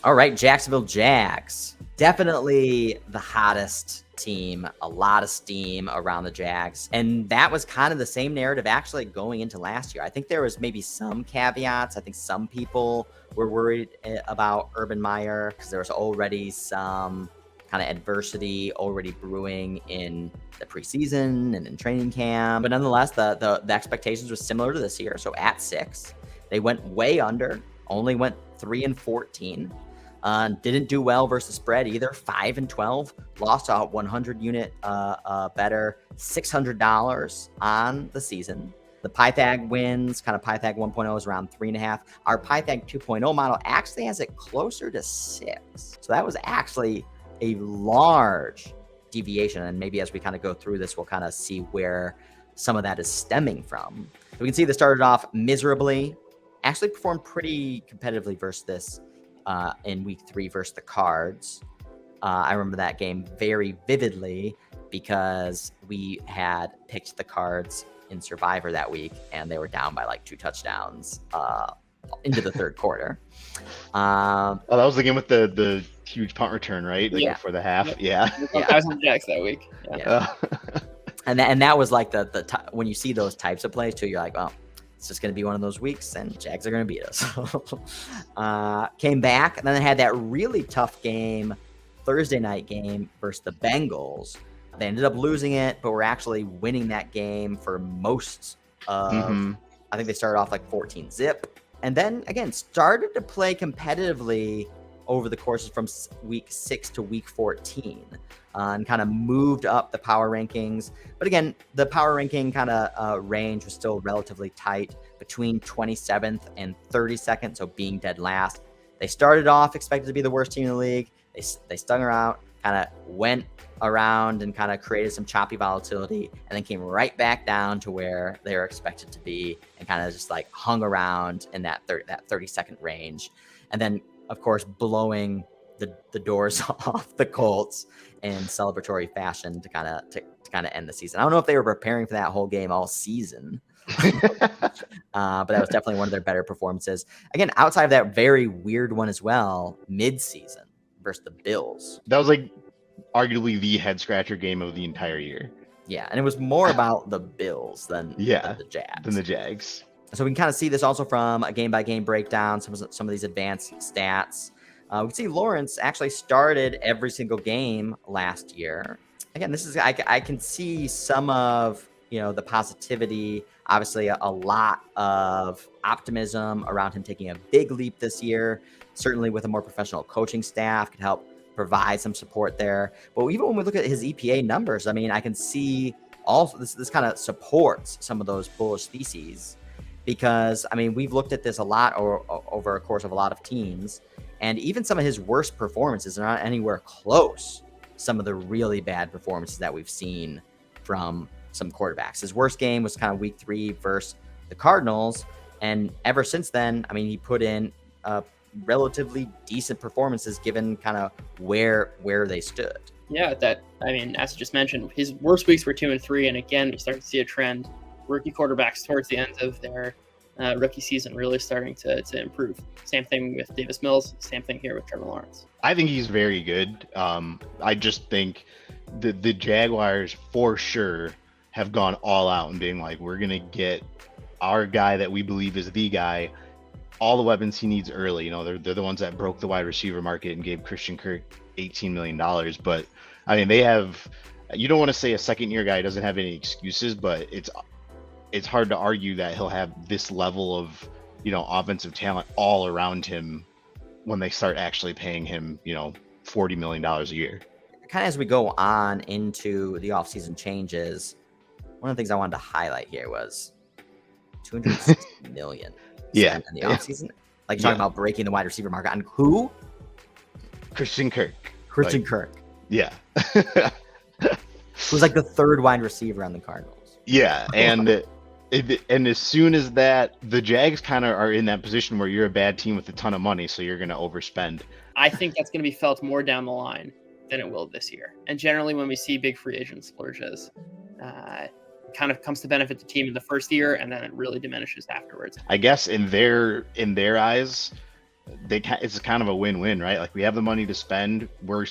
All right, Jacksonville Jags. Definitely the hottest team, a lot of steam around the Jags. And that was kind of the same narrative actually going into last year. I think there was maybe some caveats. I think some people were worried about Urban Meyer because there was already some kind of adversity already brewing in the preseason and in training camp. But nonetheless, the expectations were similar to this year. So at 6, they went way under, only went 3-14. Didn't do well versus spread either. 5-12, lost a 100 unit better, $600 on the season. The Pythag wins, kind of Pythag 1.0 is around 3.5. Our Pythag 2.0 model actually has it closer to 6. So that was actually a large deviation. And maybe as we kind of go through this, we'll kind of see where some of that is stemming from. We can see they started off miserably, actually performed pretty competitively versus this in week 3 versus the Cards. I remember that game very vividly because we had picked the Cards in Survivor that week and they were down by like 2 touchdowns into the third quarter. That was the game with the huge punt return, right? Like before the half. Yeah. I was on the Jags that week. And that was like the when you see those types of plays too, you're like, oh, it's just going to be one of those weeks and Jags are going to beat us. Came back and then they had that really tough game, Thursday night game versus the Bengals. They ended up losing it, but were actually winning that game for most of, I think they started off like 14-zip. And then again, started to play competitively over the courses from week 6 to week 14 and kind of moved up the power rankings. But again, the power ranking kind of range was still relatively tight between 27th and 32nd. So being dead last, they started off expected to be the worst team in the league. They stung around, kind of went around and kind of created some choppy volatility and then came right back down to where they were expected to be and kind of just like hung around in that 30-second range. And then of course, blowing the doors off the Colts in celebratory fashion to kind of end the season. I don't know if they were preparing for that whole game all season, but that was definitely one of their better performances. Again, outside of that very weird one as well, mid-season versus the Bills. That was like arguably the head scratcher game of the entire year. Yeah, and it was more about the Bills than the Jags. So we can kind of see this also from a game-by-game breakdown, some of these advanced stats. We can see Lawrence actually started every single game last year. Again, this is I can see some of the positivity. Obviously, a lot of optimism around him taking a big leap this year. Certainly, with a more professional coaching staff, could help provide some support there. But even when we look at his EPA numbers, I mean, I can see also this kind of supports some of those bullish theses. Because, I mean, we've looked at this a lot over a course of a lot of teams, and even some of his worst performances are not anywhere close some of the really bad performances that we've seen from some quarterbacks. His worst game was kind of week 3 versus the Cardinals, and ever since then, I mean, he put in relatively decent performances given kind of where they stood. Yeah, as you just mentioned, his worst weeks were 2 and 3, and again, you start to see a trend. Rookie quarterbacks towards the end of their rookie season really starting to improve. Same thing with Davis Mills. Same thing here with Trevor Lawrence. I think he's very good. I just think the Jaguars for sure have gone all out and being like, we're going to get our guy that we believe is the guy, all the weapons he needs early. They're the ones that broke the wide receiver market and gave Christian Kirk $18 million. But I mean, they have, you don't want to say a second year guy doesn't have any excuses, but it's hard to argue that he'll have this level of, offensive talent all around him when they start actually paying him, $40 million a year. Kind of as we go on into the offseason changes, one of the things I wanted to highlight here was $260 million in the offseason. Like talking about breaking the wide receiver market on who? Christian Kirk. Kirk. Yeah. Who's like the third wide receiver on the Cardinals. Yeah, and and as soon as that, the Jags kind of are in that position where you're a bad team with a ton of money, so you're going to overspend. I think that's going to be felt more down the line than it will this year. And generally, when we see big free agent splurges, it kind of comes to benefit the team in the first year, and then it really diminishes afterwards. I guess in their eyes, it's kind of a win-win, right? Like we have the money to spend. We're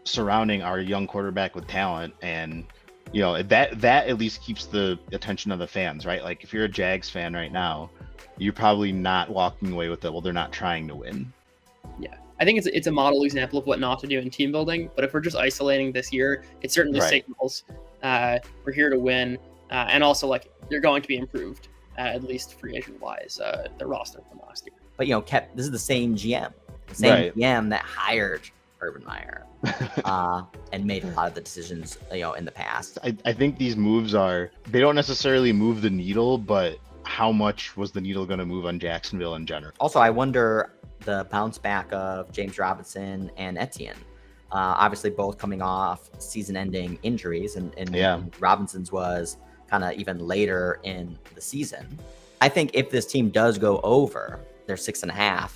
surrounding our young quarterback with talent, and that at least keeps the attention of the fans, right? Like if you're a Jags fan right now, you're probably not walking away with it. Well, they're not trying to win. Yeah, I think it's a model example of what not to do in team building. But if we're just isolating this year, it certainly signals we're here to win, and also like they're going to be improved, at least free agent wise, the roster from last year. But this is the same GM, GM that hired Urban Meyer and made a lot of the decisions in the past. I think these moves they don't necessarily move the needle, but how much was the needle going to move on Jacksonville in general? Also, I wonder the bounce back of James Robinson and Etienne. Obviously, both coming off season-ending injuries, and Robinson's was kind of even later in the season. I think if this team does go over their 6.5,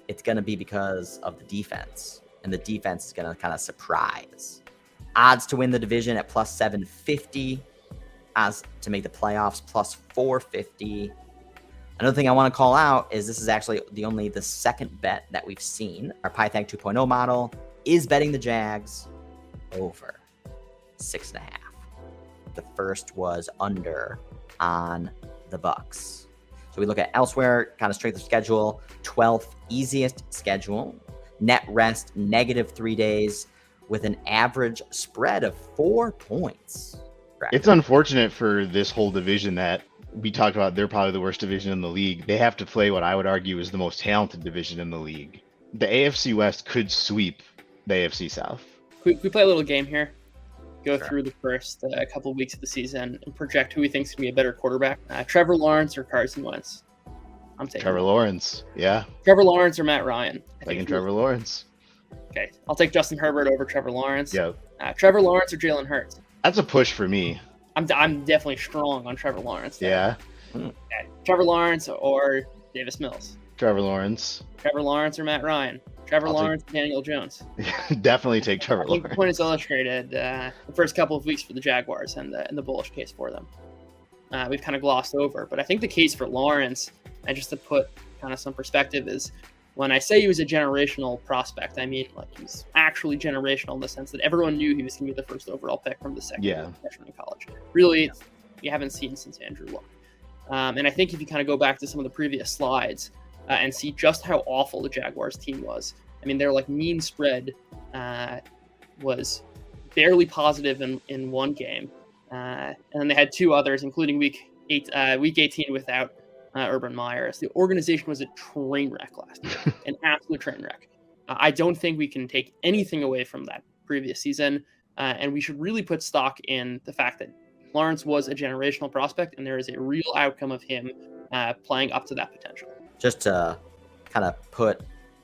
it's going to be because of the defense, and the defense is going to kind of surprise. Odds to win the division at plus 750. Odds to make the playoffs plus 450. Another thing I want to call out is this is actually the second bet that we've seen. Our Pythag 2.0 model is betting the Jags over 6.5. The first was under on the Bucks. So we look at elsewhere, kind of strength of schedule, 12th easiest schedule, net rest -3 days with an average spread of 4 points. It's unfortunate for this whole division that we talked about. They're probably the worst division in the league. They have to play what I would argue is the most talented division in the league. The AFC West could sweep the AFC South. We play a little game here. Go through the first couple of weeks of the season and project who we think is going to be a better quarterback. Trevor Lawrence or Carson Wentz? I'm taking Trevor Lawrence. Yeah. Trevor Lawrence or Matt Ryan? Taking Trevor Lawrence. Okay. I'll take Justin Herbert over Trevor Lawrence. Yeah. Trevor Lawrence or Jalen Hurts? That's a push for me. I'm definitely strong on Trevor Lawrence there. Yeah. Okay. Trevor Lawrence or Davis Mills? Trevor Lawrence. Trevor Lawrence or Matt Ryan? Trevor Lawrence or Daniel Jones? Definitely take Trevor Lawrence. The point is illustrated the first couple of weeks for the Jaguars and the bullish case for them. We've kind of glossed over, but I think the case for Lawrence, and just to put kind of some perspective, is when I say he was a generational prospect, I mean like he's actually generational in the sense that everyone knew he was going to be the first overall pick from the second freshman in college. Really, you haven't seen since Andrew Luck. And I think if you kind of go back to some of the previous slides and see just how awful the Jaguars team was, I mean, their like mean spread was barely positive in one game. And then they had two others, including week 18 without Urban Meyer. So the organization was a train wreck last year, an absolute train wreck. I don't think we can take anything away from that previous season, and we should really put stock in the fact that Lawrence was a generational prospect, and there is a real outcome of him playing up to that potential. Just to kind of put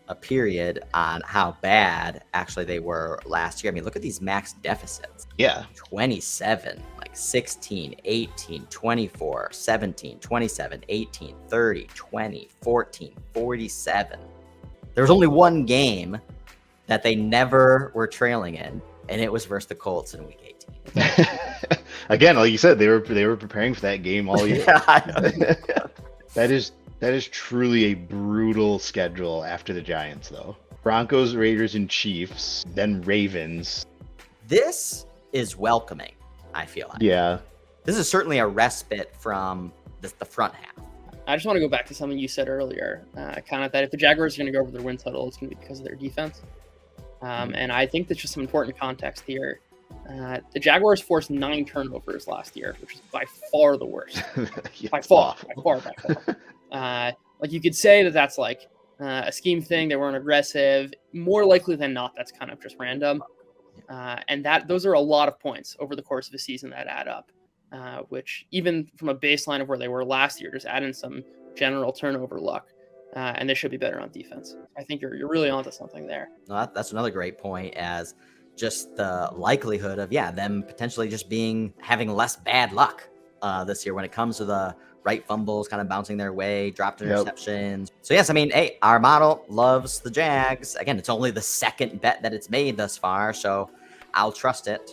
a period on how bad actually they were last year. I mean, look at these max deficits. Yeah. 27, like 16, 18, 24, 17, 27, 18, 30, 20, 14, 47. There was only one game that they never were trailing in, and it was versus the Colts in week 18. Again, like you said, they were preparing for that game all year. That is truly a brutal schedule after the Giants, though. Broncos, Raiders, and Chiefs, then Ravens. This is welcoming, I feel like. Yeah. This is certainly a respite from the front half. I just want to go back to something you said earlier, kind of that if the Jaguars are going to go over their win total, it's going to be because of their defense. And I think that's just some important context here. The Jaguars forced 9 turnovers last year, which is by far the worst. By far. Like you could say that that's like a scheme thing. They weren't aggressive. More likely than not, that's kind of just random. And those are a lot of points over the course of a season that add up, which even from a baseline of where they were last year, just add in some general turnover luck. And they should be better on defense. I think you're really onto something there. No, that's another great point, as just the likelihood of them potentially just having less bad luck this year when it comes to the right fumbles kind of bouncing their way, dropped interceptions. So yes, I mean, hey, our model loves the Jags. Again, it's only the second bet that it's made thus far, so I'll trust it.